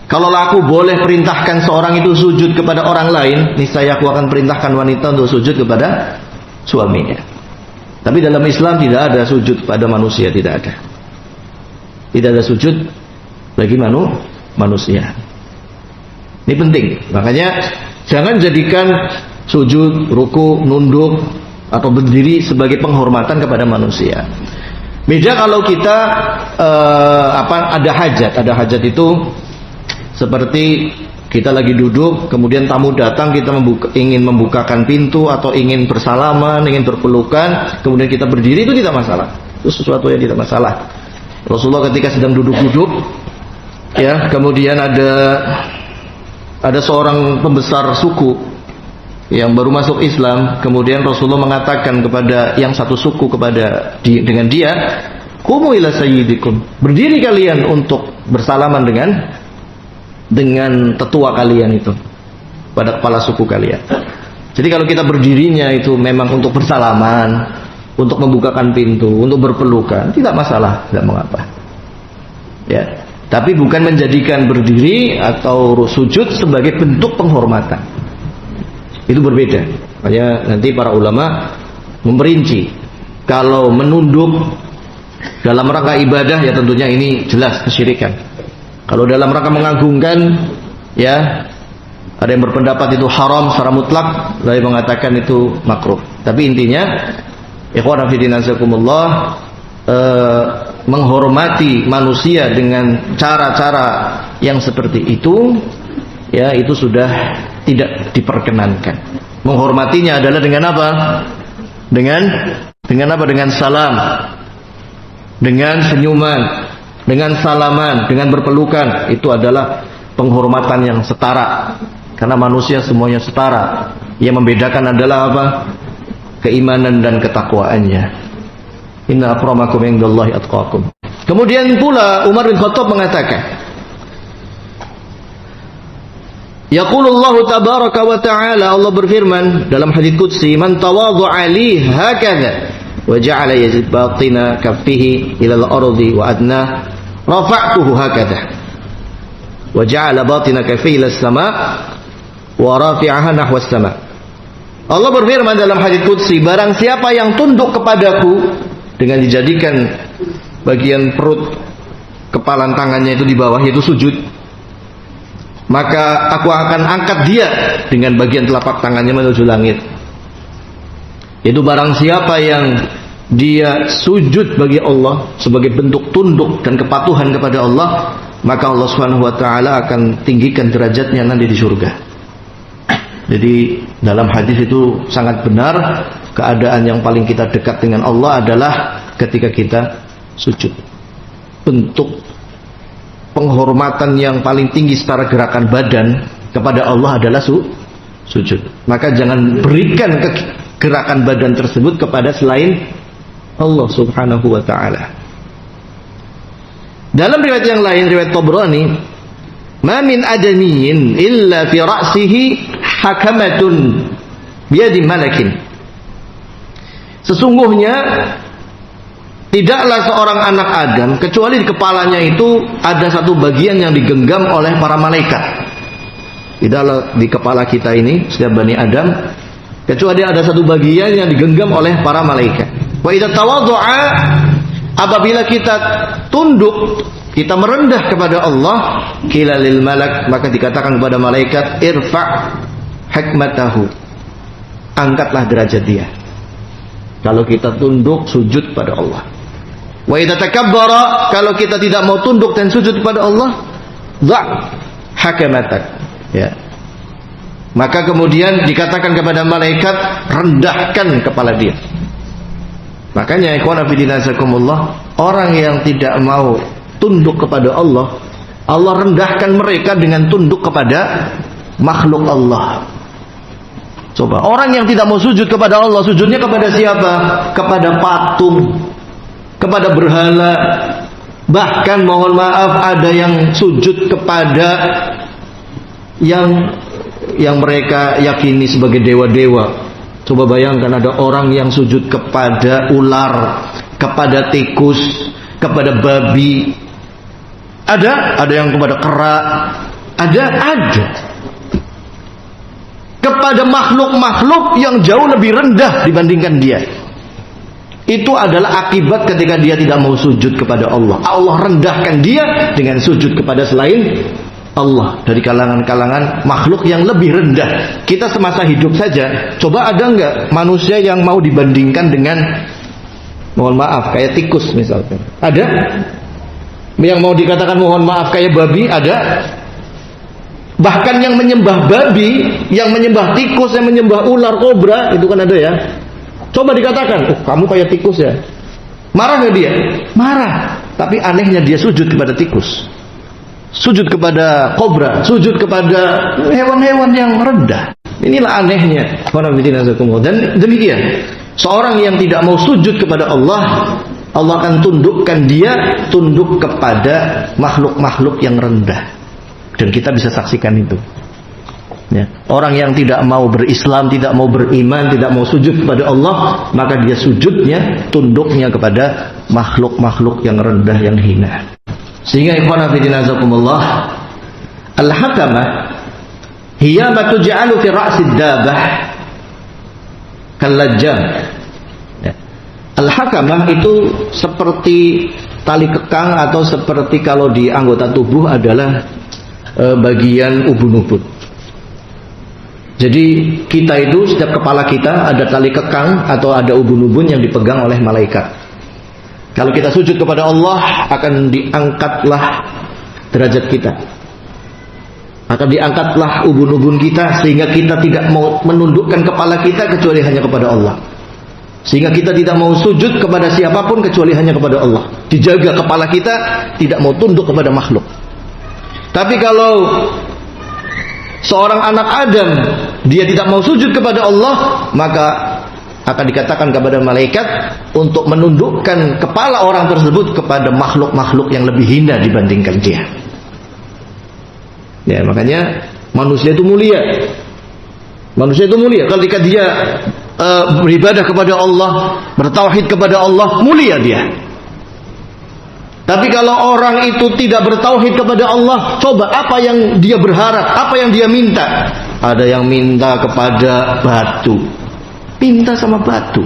kalaulah aku boleh perintahkan seorang itu sujud kepada orang lain, niscaya aku akan perintahkan wanita untuk sujud kepada suaminya. Tapi dalam Islam tidak ada sujud pada manusia, tidak ada. Tidak ada sujud bagi manusia. Ini penting. Makanya jangan jadikan sujud, ruku, nunduk atau berdiri sebagai penghormatan kepada manusia. Beda kalau kita ada hajat. Ada hajat itu seperti kita lagi duduk, kemudian tamu datang, kita ingin membukakan pintu atau ingin bersalaman, ingin berpelukan, kemudian kita berdiri, itu tidak masalah. Itu sesuatu yang tidak masalah. Rasulullah ketika sedang duduk-duduk, ya, kemudian ada seorang pembesar suku yang baru masuk Islam, kemudian Rasulullah mengatakan kepada yang satu suku dengan dia, "Qumu ila sayyidikum." Berdiri kalian untuk bersalaman dengan tetua kalian itu, pada kepala suku kalian. Jadi kalau kita berdirinya itu memang untuk bersalaman, untuk membukakan pintu, untuk berpelukan, tidak masalah, tidak mengapa. Ya. Tapi bukan menjadikan berdiri atau sujud sebagai bentuk penghormatan. Itu berbeda. Makanya nanti para ulama memperinci. Kalau menunduk dalam rangka ibadah, ya tentunya ini jelas kesyirikan. Kalau dalam rangka mengagungkan, ya ada yang berpendapat itu haram secara mutlak, ada yang mengatakan itu makruh. Tapi intinya, ikhwan fillah azakumullah, menghormati manusia dengan cara-cara yang seperti itu, ya itu sudah tidak diperkenankan. Menghormatinya adalah dengan apa? Dengan apa? Dengan salam, dengan senyuman, dengan salaman, dengan berpelukan. Itu adalah penghormatan yang setara. Karena manusia semuanya setara. Yang membedakan adalah apa? Keimanan dan ketakwaannya. Inna akramakum indallahi atqakum. Kemudian pula Umar bin Khattab mengatakan, Yaqulullahu tabaraka wa ta'ala, Allah berfirman dalam hadits qudsi, "Man tawadhu'a li hakadha wa ja'ala yazid batina kaffihi ila al-ardi wa adna rafa'tuhu hakadha wa ja'ala batina kaffihi ila as-sama' wa rafi'aha nahwa as-sama'." Allah berfirman dalam hadits qudsi, barang siapa yang tunduk kepadaku dengan dijadikan bagian perut kepalan tangannya itu di bawah, yaitu sujud, maka aku akan angkat dia dengan bagian telapak tangannya menuju langit. Itu barang siapa yang dia sujud bagi Allah sebagai bentuk tunduk dan kepatuhan kepada Allah, maka Allah Subhanahu wa taala akan tinggikan derajatnya nanti di surga. Jadi dalam hadis itu sangat benar, keadaan yang paling kita dekat dengan Allah adalah ketika kita sujud. Bentuk penghormatan yang paling tinggi secara gerakan badan kepada Allah adalah sujud. Maka jangan berikan gerakan badan tersebut kepada selain Allah Subhanahu wa taala. Dalam riwayat yang lain, riwayat Tabrani, "Ma min adamiyin illa fi ra'sihi hakamatun biyadi malakin." Sesungguhnya tidaklah seorang anak Adam kecuali di kepalanya itu ada satu bagian yang digenggam oleh para malaikat. Tidaklah di kepala kita ini, setiap Bani Adam, kecuali ada satu bagian yang digenggam oleh para malaikat. Wa idza tawadhu'a, apabila kita tunduk, kita merendah kepada Allah, qila lil malak, maka dikatakan kepada malaikat, irfa' hikmatahu, angkatlah derajat dia. Kalau kita tunduk sujud pada Allah. Wa idza takabbara, kalau kita tidak mau tunduk dan sujud kepada Allah, dha' hakamatak, ya. Maka kemudian dikatakan kepada malaikat, rendahkan kepala dia. Makanya ikhwan fillah azakumullah, orang yang tidak mau tunduk kepada Allah, Allah rendahkan mereka dengan tunduk kepada makhluk Allah. Coba, orang yang tidak mau sujud kepada Allah, sujudnya kepada siapa? Kepada patung, kepada berhala. Bahkan mohon maaf, ada yang sujud kepada yang mereka yakini sebagai dewa-dewa. Coba bayangkan, ada orang yang sujud kepada ular, kepada tikus, kepada babi. Ada yang kepada kera. Ada. Kepada makhluk-makhluk yang jauh lebih rendah dibandingkan dia. Itu adalah akibat ketika dia tidak mau sujud kepada Allah. Allah rendahkan dia dengan sujud kepada selain Allah, dari kalangan-kalangan makhluk yang lebih rendah. Kita semasa hidup saja, coba ada nggak manusia yang mau dibandingkan dengan, mohon maaf, kayak tikus misalkan? Ada? Yang mau dikatakan mohon maaf kayak babi? Ada? Bahkan yang menyembah babi, yang menyembah tikus, yang menyembah ular, kobra, itu kan ada ya. Coba dikatakan, oh kamu kayak tikus ya. Marah gak dia? Marah. Tapi anehnya dia sujud kepada tikus, sujud kepada kobra, sujud kepada hewan-hewan yang rendah. Inilah anehnya. Dan demikian, seorang yang tidak mau sujud kepada Allah, Allah akan tundukkan dia tunduk kepada makhluk-makhluk yang rendah. Dan kita bisa saksikan itu. Ya. Orang yang tidak mau berislam, tidak mau beriman, tidak mau sujud kepada Allah, maka dia sujudnya, tunduknya kepada makhluk-makhluk yang rendah, yang hina. Sehingga ikhwana fillah azakumullah, al-hakamah hiya ma tuj'alu fi ra'sid dabah kallajjam. Ya. Al-hakamah itu seperti tali kekang, atau seperti kalau di anggota tubuh adalah bagian ubun-ubun. Jadi kita itu, setiap kepala kita ada tali kekang atau ada ubun-ubun yang dipegang oleh malaikat. Kalau kita sujud kepada Allah, akan diangkatlah derajat kita, akan diangkatlah ubun-ubun kita, sehingga kita tidak mau menundukkan kepala kita kecuali hanya kepada Allah. Sehingga kita tidak mau sujud kepada siapapun kecuali hanya kepada Allah. Dijaga kepala kita, tidak mau tunduk kepada makhluk. Tapi kalau seorang anak Adam, dia tidak mau sujud kepada Allah, maka akan dikatakan kepada malaikat untuk menundukkan kepala orang tersebut kepada makhluk-makhluk yang lebih hina dibandingkan dia. Ya, makanya manusia itu mulia. Manusia itu mulia. Ketika dia beribadah kepada Allah, bertauhid kepada Allah, mulia dia. Tapi kalau orang itu tidak bertauhid kepada Allah, coba apa yang dia berharap, apa yang dia minta? Ada yang minta kepada batu, minta sama batu.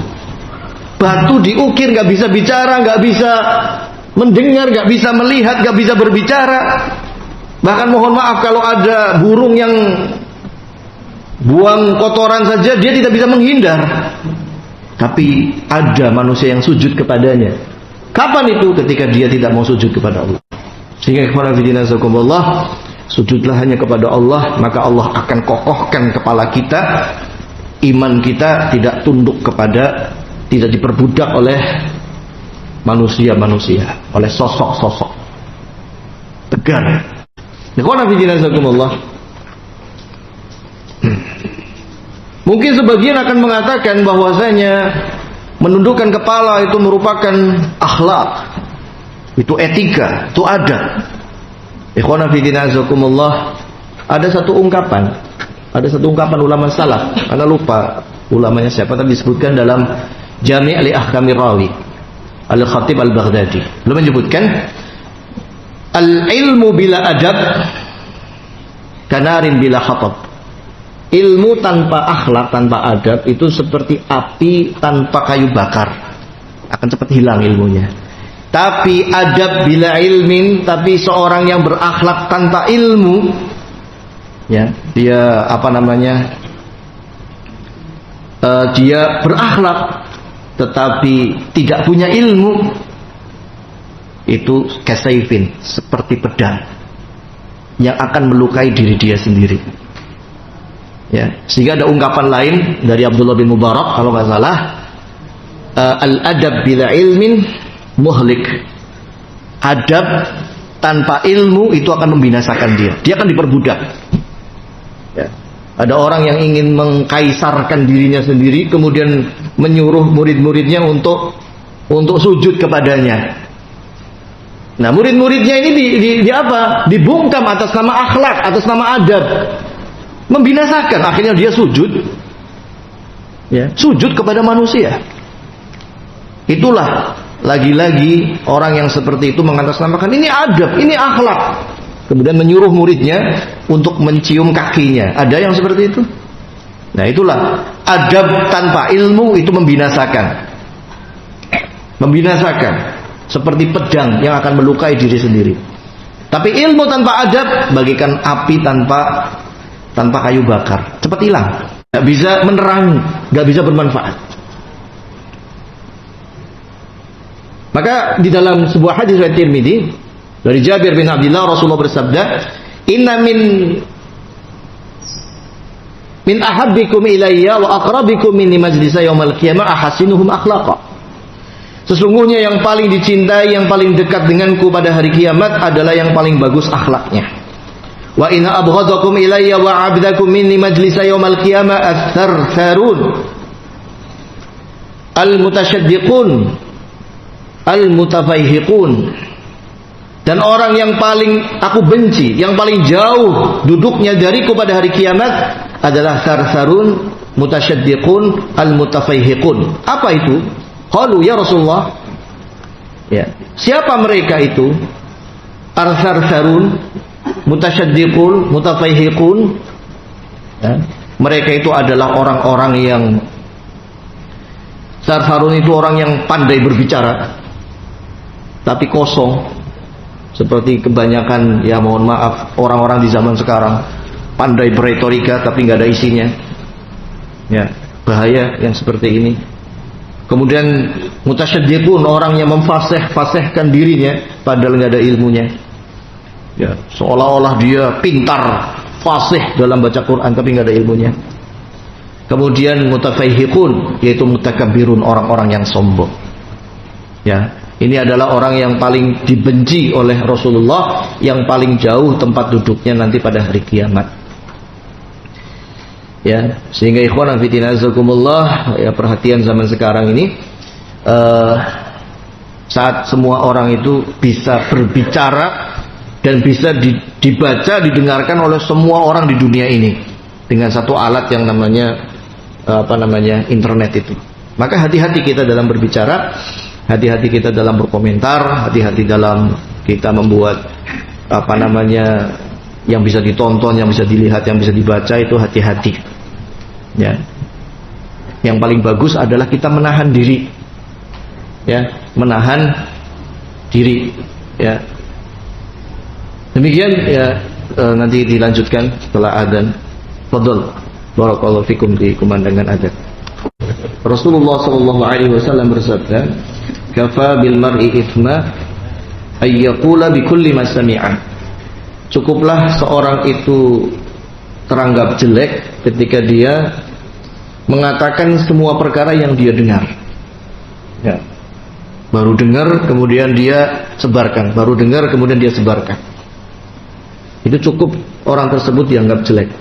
Batu diukir, gak bisa bicara, gak bisa mendengar, gak bisa melihat, gak bisa berbicara. Bahkan mohon maaf, kalau ada burung yang buang kotoran saja, dia tidak bisa menghindar. Tapi ada manusia yang sujud kepadanya. Kapan itu? Ketika dia tidak mau sujud kepada Allah. Sehingga sujudlah hanya kepada Allah, maka Allah akan kokohkan kepala kita, iman kita tidak tunduk kepada, tidak diperbudak oleh manusia-manusia, oleh sosok-sosok tegar. Mungkin sebagian akan mengatakan bahwasanya menundukkan kepala itu merupakan akhlak, itu etika, itu adab. Ikhwana fillah azakumullah, ada satu ungkapan ulama salaf, ana lupa ulamanya siapa, tapi disebutkan dalam Jami' li Ahkamir Rawi Al-Khatib Al-Baghdadi. Belum menyebutkan al-ilmu bila adab kanarin bila khatab. Ilmu tanpa akhlak, tanpa adab, itu seperti api tanpa kayu bakar, akan cepat hilang ilmunya. Tapi adab bila ilmin, tapi seorang yang berakhlak tanpa ilmu, ya, dia dia berakhlak tetapi tidak punya ilmu, itu kasaifin, seperti pedang yang akan melukai diri dia sendiri. Ya, sehingga ada ungkapan lain dari Abdullah bin Mubarak kalau nggak salah, al-adab bila ilmin muhlik. Adab tanpa ilmu itu akan membinasakan dia akan diperbudak. Ya. Ada orang yang ingin mengkaisarkan dirinya sendiri, kemudian menyuruh murid-muridnya untuk sujud kepadanya. Nah, murid-muridnya ini di apa? Dibungkam atas nama akhlak, atas nama adab. Membinasakan, akhirnya dia sujud, ya, sujud kepada manusia. Itulah lagi-lagi orang yang seperti itu mengatasnamakan ini adab, ini akhlak, kemudian menyuruh muridnya untuk mencium kakinya. Ada yang seperti itu? Nah, itulah adab tanpa ilmu, itu membinasakan. membinasakan, seperti pedang yang akan melukai diri sendiri. Tapi ilmu tanpa adab bagaikan api tanpa kayu bakar, cepat hilang, nggak bisa menerangi, nggak bisa bermanfaat. Maka di dalam sebuah hadis riwayat Tirmidzi dari Jabir bin Abdullah, Rasulullah bersabda, "Inna min ahabbikum ilayya wa aqrabikum minni majlisa yaumal qiyamah ahasinuhum akhlaqa." Sesungguhnya yang paling dicintai, yang paling dekat denganku pada hari kiamat adalah yang paling bagus akhlaknya. Wa inna abghadakum ilayya wa abdakum minni majlisa yaumal qiyamah ats-tsartsarun al-mutasyaddiqun al-mutafaihiqun. Dan orang yang paling aku benci, yang paling jauh duduknya dariku pada hari kiamat adalah sarsarun, mutasyaddiqun, al-mutafaihiqun. Apa itu? Qalu ya Rasulullah. Ya, siapa mereka itu? Ar-sarsarun, mutasyaddiqun, mutafaihiqun. Ya, mereka itu adalah orang-orang yang sarsarun itu orang yang pandai berbicara tapi kosong, seperti kebanyakan, ya mohon maaf, orang-orang di zaman sekarang pandai beretorika tapi nggak ada isinya. Ya, bahaya yang seperti ini. Kemudian mutasyaddiqun, orang yang memfasihkan dirinya padahal nggak ada ilmunya. Ya, seolah-olah dia pintar, fasih dalam baca Quran tapi nggak ada ilmunya. Kemudian mutafaihiqun, yaitu mutakabbirun, orang-orang yang sombong. Ya, ini adalah orang yang paling dibenci oleh Rasulullah, yang paling jauh tempat duduknya nanti pada hari kiamat. Ya, sehingga ikhwan fillah azakumullah, ya, perhatian zaman sekarang ini, saat semua orang itu bisa berbicara dan bisa dibaca, didengarkan oleh semua orang di dunia ini dengan satu alat yang namanya internet itu. Maka hati-hati kita dalam berbicara, hati-hati kita dalam berkomentar, hati-hati dalam kita membuat yang bisa ditonton, yang bisa dilihat, yang bisa dibaca, itu hati-hati. Ya. Yang paling bagus adalah kita menahan diri. Ya, menahan diri. Ya. Demikian ya, nanti dilanjutkan setelah adzan. Fadhol. Barakallahu fikum di kumandangan adzan. Rasulullah sallallahu alaihi wasallam bersabda, "Kafa bil mar'i ithma ay yaqula bi kulli ma sami'a." Cukuplah seorang itu teranggap jelek ketika dia mengatakan semua perkara yang dia dengar. Ya. Baru dengar kemudian dia sebarkan, baru dengar kemudian dia sebarkan. Itu cukup orang tersebut dianggap jelek.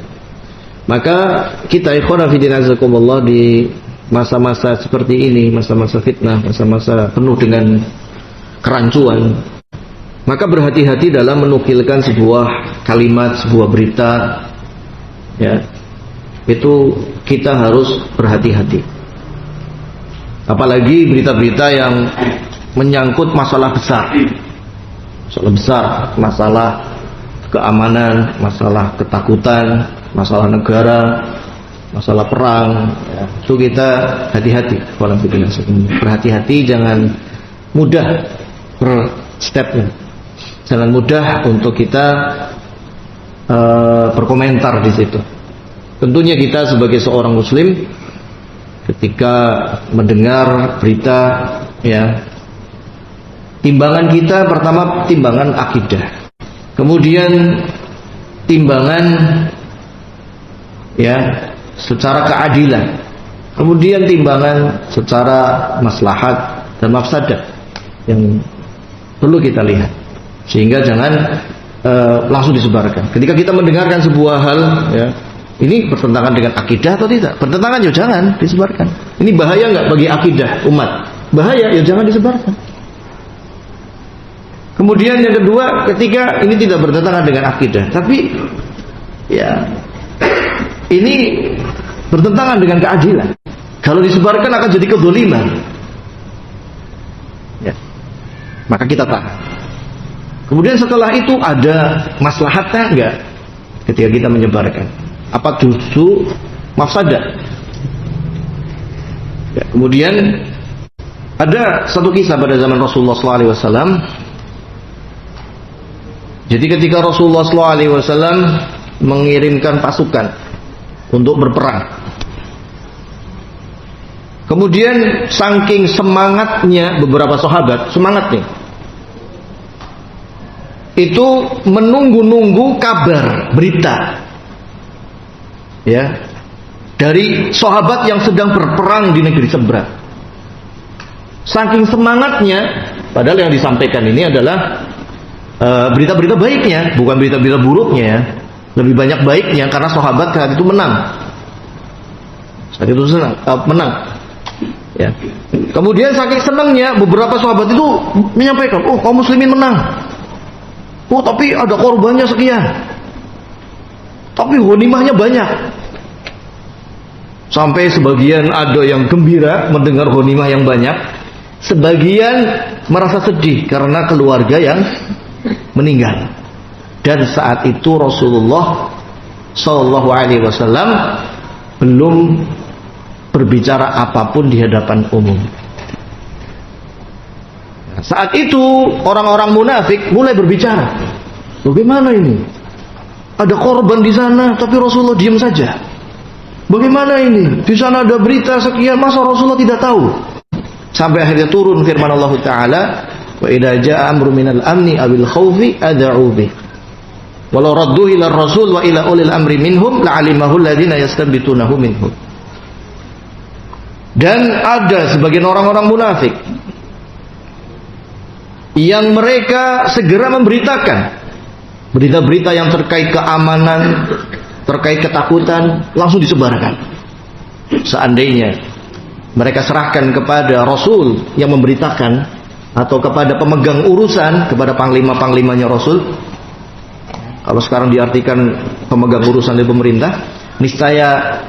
Maka kita ikhwan fillah azakumullah di masa-masa seperti ini, masa-masa fitnah, masa-masa penuh dengan kerancuan, maka berhati-hati dalam menukilkan sebuah kalimat, sebuah berita. Ya, itu kita harus berhati-hati. Apalagi berita-berita yang menyangkut masalah besar, masalah keamanan, masalah ketakutan, masalah negara, masalah perang. Ya, itu kita hati-hati. Berhati-hati, jangan mudah berstepnya, jangan mudah untuk kita berkomentar di situ. Tentunya kita sebagai seorang muslim ketika mendengar berita, ya, timbangan kita pertama timbangan akidah, kemudian timbangan, ya, secara keadilan, kemudian timbangan secara maslahat dan mafsadah yang perlu kita lihat, sehingga jangan langsung disebarkan. Ketika kita mendengarkan sebuah hal, ya, ini bertentangan dengan akidah atau tidak? Bertentangan, ya jangan disebarkan. Ini bahaya nggak bagi akidah umat? Bahaya, ya jangan disebarkan. Kemudian yang kedua, ketika ini tidak bertentangan dengan akidah, tapi ya ini bertentangan dengan keadilan, kalau disebarkan akan jadi kedzaliman, ya, maka kita tahan. Kemudian setelah itu ada maslahatnya enggak ketika kita menyebarkan? Apa justru mafsadah? Ya, kemudian Ada satu kisah pada zaman Rasulullah SAW. Jadi ketika Rasulullah SAW mengirimkan pasukan untuk berperang, kemudian saking semangatnya beberapa sahabat, semangat nih, itu menunggu-nunggu kabar, berita, ya, dari sahabat yang sedang berperang di negeri seberang. Saking semangatnya, padahal yang disampaikan ini adalah berita-berita baiknya, bukan berita-berita buruknya ya. Lebih banyak baiknya karena sahabat saat itu menang. Saat itu menang. Ya. Kemudian saking senangnya beberapa sahabat itu menyampaikan, "Oh, kaum muslimin menang. Oh, tapi ada korbannya sekian. Tapi ghanimahnya banyak." Sampai sebagian ada yang gembira mendengar ghanimah yang banyak, sebagian merasa sedih karena keluarga yang meninggal. Dan saat itu Rasulullah Shallallahu Alaihi Wasallam belum berbicara apapun di hadapan umum. Saat itu orang-orang munafik mulai berbicara. Bagaimana ini? Ada korban di sana, tapi Rasulullah diam saja. Bagaimana ini? Di sana ada berita sekian, masa Rasulullah tidak tahu? Sampai akhirnya turun firman Allah Taala, wa idza jaa amrun minal amni awil khaufi ad'u bih. Walau radduhu ila rasul wa ila ulil amri minhum la'alimahu alladziina yastanbitunahu minhum. Dan ada sebagian orang-orang munafik yang mereka segera memberitakan berita-berita yang terkait keamanan, terkait ketakutan, langsung disebarkan. Seandainya mereka serahkan kepada Rasul yang memberitakan, atau kepada pemegang urusan, kepada panglima-panglimanya Rasul. Kalau sekarang diartikan pemegang urusan dari pemerintah, niscaya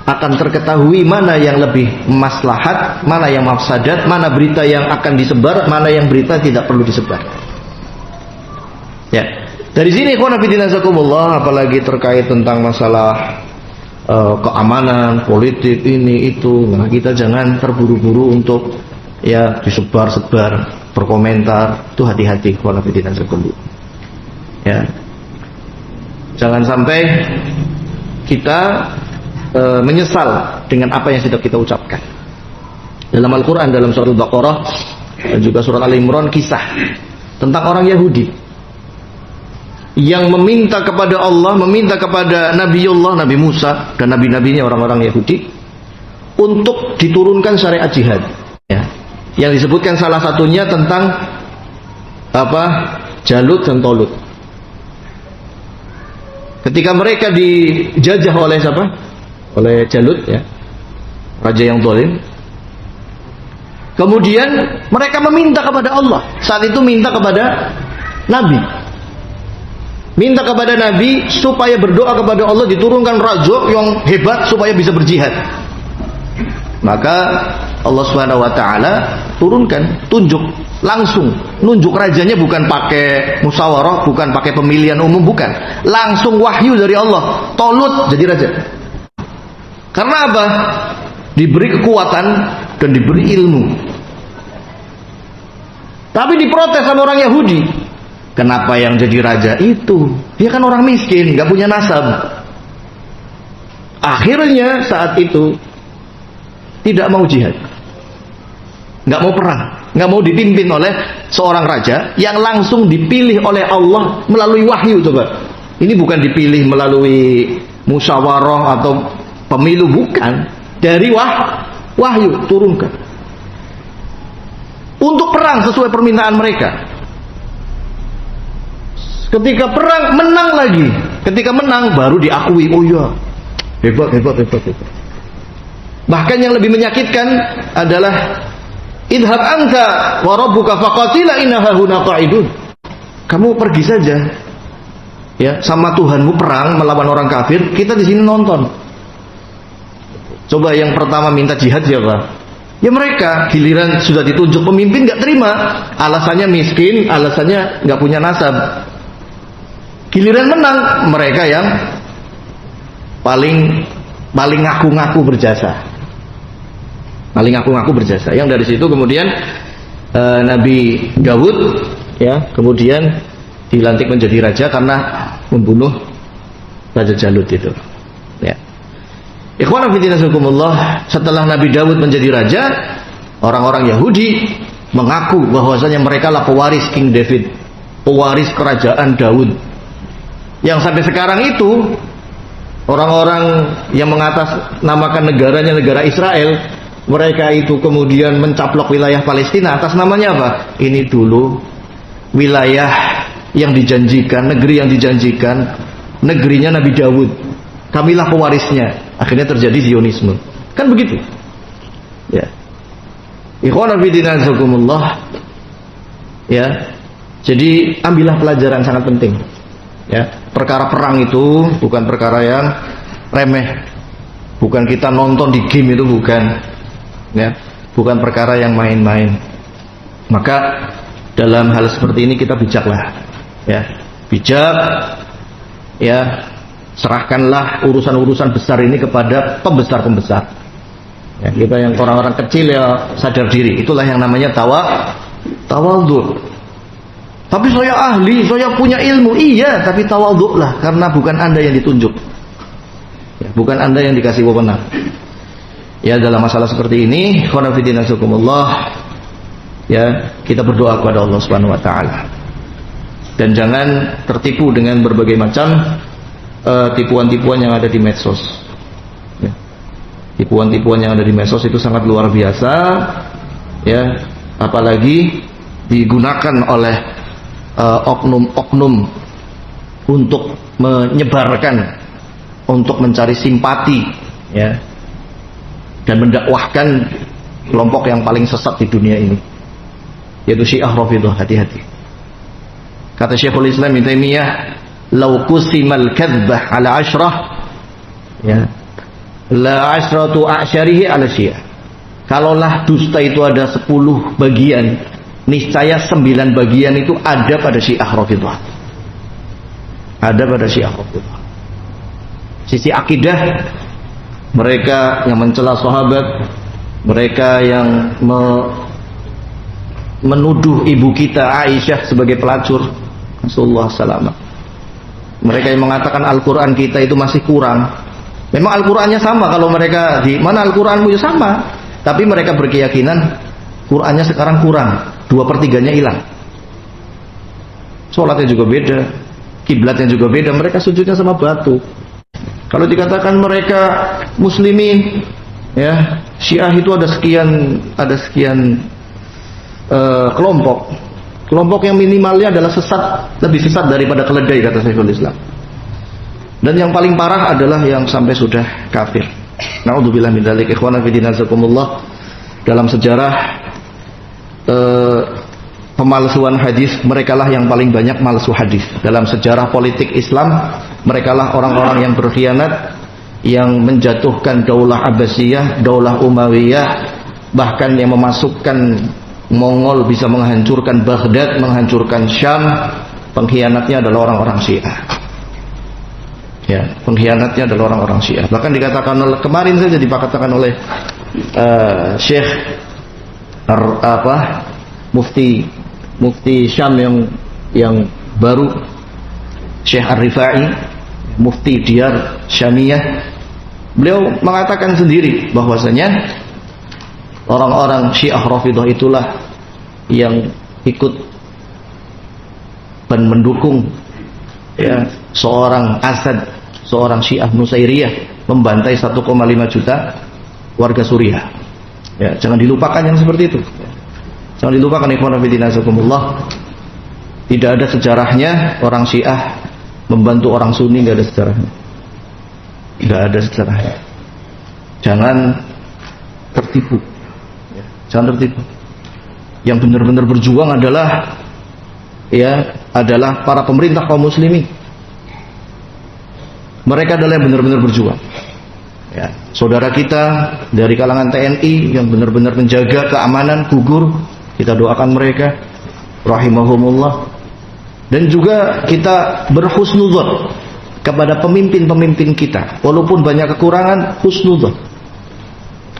akan terketahui mana yang lebih maslahat, mana yang mafsadat, mana berita yang akan disebar, mana yang berita tidak perlu disebar. Ya, dari sini ikhwan fillah jazakumullah, apalagi terkait tentang masalah keamanan, politik ini itu, nah kita jangan terburu-buru untuk ya disebar-sebar, berkomentar, itu hati-hati ikhwan fillah jazakumullah. Ya. Jangan sampai kita menyesal dengan apa yang sudah kita ucapkan. Dalam Al-Quran, dalam surat Al-Baqarah dan juga surat Al-Imran, kisah tentang orang Yahudi yang meminta kepada Allah, meminta kepada Nabiullah, Nabi Musa dan nabi-nabinya orang-orang Yahudi untuk diturunkan syariat jihad. Ya. Yang disebutkan salah satunya tentang Jalut dan Tolut. Ketika mereka dijajah oleh siapa? Oleh Jalut, ya, raja yang zalim. Kemudian mereka meminta kepada Allah. Saat itu minta kepada Nabi. Minta kepada Nabi supaya berdoa kepada Allah diturunkan raja yang hebat supaya bisa berjihad. Maka Allah Subhanahu wa taala turunkan, tunjuk langsung, nunjuk rajanya, bukan pakai musyawarah, bukan pakai pemilihan umum, bukan. Langsung wahyu dari Allah. Tolut jadi raja. Karena apa? Diberi kekuatan dan diberi ilmu. Tapi diprotes sama orang Yahudi. Kenapa yang jadi raja itu? Dia kan orang miskin, nggak punya nasab. Akhirnya saat itu tidak mau jihad, nggak mau perang, nggak mau dipimpin oleh seorang raja yang langsung dipilih oleh Allah melalui wahyu. Coba, ini bukan dipilih melalui musyawarah atau pemilu, bukan, dari wahyu turunkan untuk perang sesuai permintaan mereka. Ketika perang menang lagi, ketika menang baru diakui, oh iya, hebat. Bahkan yang lebih menyakitkan adalah idhab anta wa rabbuka faqatila inna hahuna qa'idun. Kamu pergi saja, ya, sama Tuhanmu perang melawan orang kafir, kita di sini nonton. Coba yang pertama minta jihad siapa? Ya mereka. Giliran sudah ditunjuk pemimpin nggak terima, alasannya miskin, alasannya nggak punya nasab. Giliran menang, mereka yang paling ngaku-ngaku berjasa. paling ngaku-ngaku berjasa. Yang dari situ kemudian Nabi Dawud ya kemudian dilantik menjadi raja karena membunuh Raja Jalut itu. Ya. Ikhwan fillah azakumullah, setelah Nabi Dawud menjadi raja, orang-orang Yahudi mengaku bahwasanya mereka lah pewaris King David, pewaris kerajaan Daud. Yang sampai sekarang itu orang-orang yang mengatasnamakan negaranya negara Israel, mereka itu kemudian mencaplok wilayah Palestina atas namanya apa? Ini dulu wilayah yang dijanjikan, negeri yang dijanjikan, negerinya Nabi Dawud. Kamilah pewarisnya. Akhirnya terjadi Zionisme. Kan begitu. Ya. Ikhwan fillah azakumullah. Ya. Jadi ambillah pelajaran sangat penting. Ya, perkara perang itu bukan perkara yang remeh. Bukan kita nonton di game itu, bukan. Ya, bukan perkara yang main-main. Maka dalam hal seperti ini kita bijaklah. Ya, bijak. Ya, serahkanlah urusan-urusan besar ini kepada pembesar-pembesar. Ya, kita yang orang-orang kecil ya sadar diri. Itulah yang namanya tawadhu. Tapi saya ahli, saya punya ilmu. Iya, tapi tawadhulah karena bukan Anda yang ditunjuk. Ya, bukan Anda yang dikasih wewenang. Ya, dalam masalah seperti ini, khonafidina sukumullah, ya, kita berdoa kepada Allah Subhanahu wa taala. Dan jangan tertipu dengan berbagai macam tipuan-tipuan yang ada di medsos. Ya. Tipuan-tipuan yang ada di medsos itu sangat luar biasa, ya, apalagi digunakan oleh oknum-oknum untuk menyebarkan, untuk mencari simpati, ya, dan mendakwahkan kelompok yang paling sesat di dunia ini, yaitu Syiah Rafidhah. Hati-hati. Kata Syekhul Islam Ibnu Taimiyah, "Lau qusimal kadzbah ala asyrah, ya, la asratu a'syarihi ala Syiah." Kalaulah dusta itu ada 10 bagian, niscaya 9 bagian itu ada pada Syiah Rafidhah. Ada pada Syiah Rafidhah. Sisi akidah, mereka yang mencela sahabat, mereka yang menuduh ibu kita Aisyah sebagai pelacur, Rasulullah SAW. Mereka yang mengatakan Al-Quran kita itu masih kurang. Memang Al-Qurannya sama, kalau mereka di mana Al-Quranmu ya sama, tapi mereka berkeyakinan Qurannya sekarang kurang, 2/3-nya hilang. Sholatnya juga beda, kiblatnya juga beda, mereka sujudnya sama batu. Kalau dikatakan mereka muslimin, ya, Syiah itu ada sekian kelompok yang minimalnya adalah sesat, lebih sesat daripada keledai, kata Syekhul Islam. Dan yang paling parah adalah yang sampai sudah kafir. Na'udzubillah min dzalik. Ikhwana fi din azakumullah. Dalam sejarah pemalsuan hadis, merekalah yang paling banyak malsu hadis. Dalam sejarah politik Islam, merekalah orang-orang yang berkhianat, yang menjatuhkan Daulah Abbasiyah, Daulah Umayyah, bahkan yang memasukkan Mongol bisa menghancurkan Baghdad, menghancurkan Syam. Pengkhianatnya adalah orang-orang Syiah. Ya, pengkhianatnya adalah orang-orang Syiah. Bahkan dikatakan kemarin saja dikatakan oleh Syekh Mufti Syam yang baru, Syekh Ar-Rifai, Mufti Diyar Syamiyah. Beliau mengatakan sendiri bahwasanya orang-orang Syiah Rafidhah itulah yang ikut dan mendukung, ya, seorang Asad, seorang Syiah Nusairiyah membantai 1,5 juta warga Suriah. Ya, jangan dilupakan yang seperti itu. Jangan dilupakan, ikhwan fillah azakumullah. Tidak ada sejarahnya orang Syiah membantu orang Sunni, tidak ada sejarahnya. Tidak ada sejarahnya. Jangan tertipu. Jangan tertipu. Yang benar-benar berjuang adalah, ya, adalah para pemerintah kaum muslimin. Mereka adalah yang benar-benar berjuang. Ya, saudara kita dari kalangan TNI yang benar-benar menjaga keamanan gugur, kita doakan mereka, rahimahumullah. Dan juga kita berhusnudzon kepada pemimpin-pemimpin kita, walaupun banyak kekurangan, husnudzon.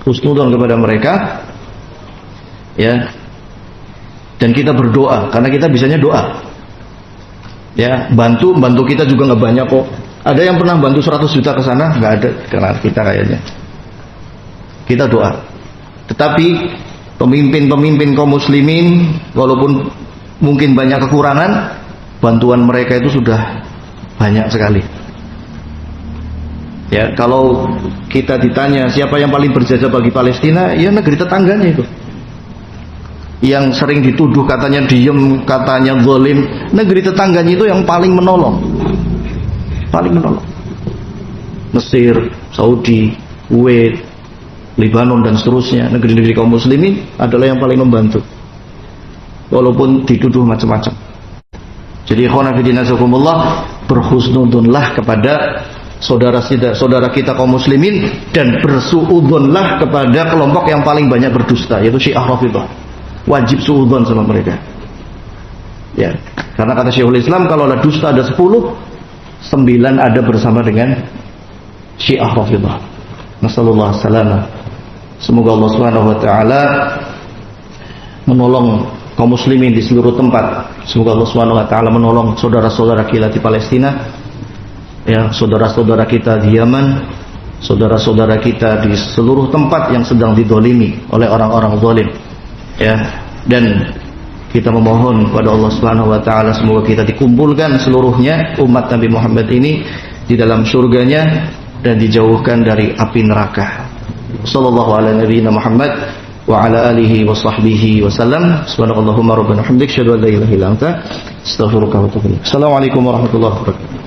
husnudzon kepada mereka, ya. Dan kita berdoa, karena kita bisanya doa. Ya, bantu kita juga nggak banyak kok. Ada yang pernah bantu 100 juta ke sana? Nggak ada, karena kita kayaknya. Kita doa. Tetapi pemimpin-pemimpin kaum muslimin, walaupun mungkin banyak kekurangan, bantuan mereka itu sudah banyak sekali. Ya, kalau kita ditanya siapa yang paling berjasa bagi Palestina, ya negeri tetangganya itu. Yang sering dituduh katanya diem, katanya zalim, negeri tetangganya itu yang paling menolong. Paling menolong. Mesir, Saudi, Kuwait, Lebanon dan seterusnya, negeri-negeri kaum muslimin adalah yang paling membantu. Walaupun dituduh macam-macam. Jadi ikhwan fillah nasakumullah, berhusnudzonlah kepada saudara kita kaum muslimin dan bersuudzonlah kepada kelompok yang paling banyak berdusta, yaitu Syiah Rafidhah. Wajib suudzon sama mereka. Ya, karena kata Syekhul Islam, kalau ada dusta ada 10, 9 ada bersama dengan Syiah Rafidhah. Nasallallahu salamah. Semoga Allah Subhanahu wa taala menolong kaum muslimin di seluruh tempat. Semoga Allah Subhanahu wa taala menolong saudara-saudara kita di Palestina, ya, saudara-saudara kita di Yaman, saudara-saudara kita di seluruh tempat yang sedang didolimi oleh orang-orang zalim. Ya, dan kita memohon kepada Allah Subhanahu wa taala semoga kita dikumpulkan seluruhnya umat Nabi Muhammad ini di dalam surganya dan dijauhkan dari api neraka. Sallallahu ala nabiyina Muhammad wa ala alihi wa sahbihi wa sallam. Subhanakallahumma rabbana hamdik, asyhadu an la ilaha illa anta, astaghfiruka wa atubu ilaik. Assalamualaikum warahmatullahi wabarakatuh.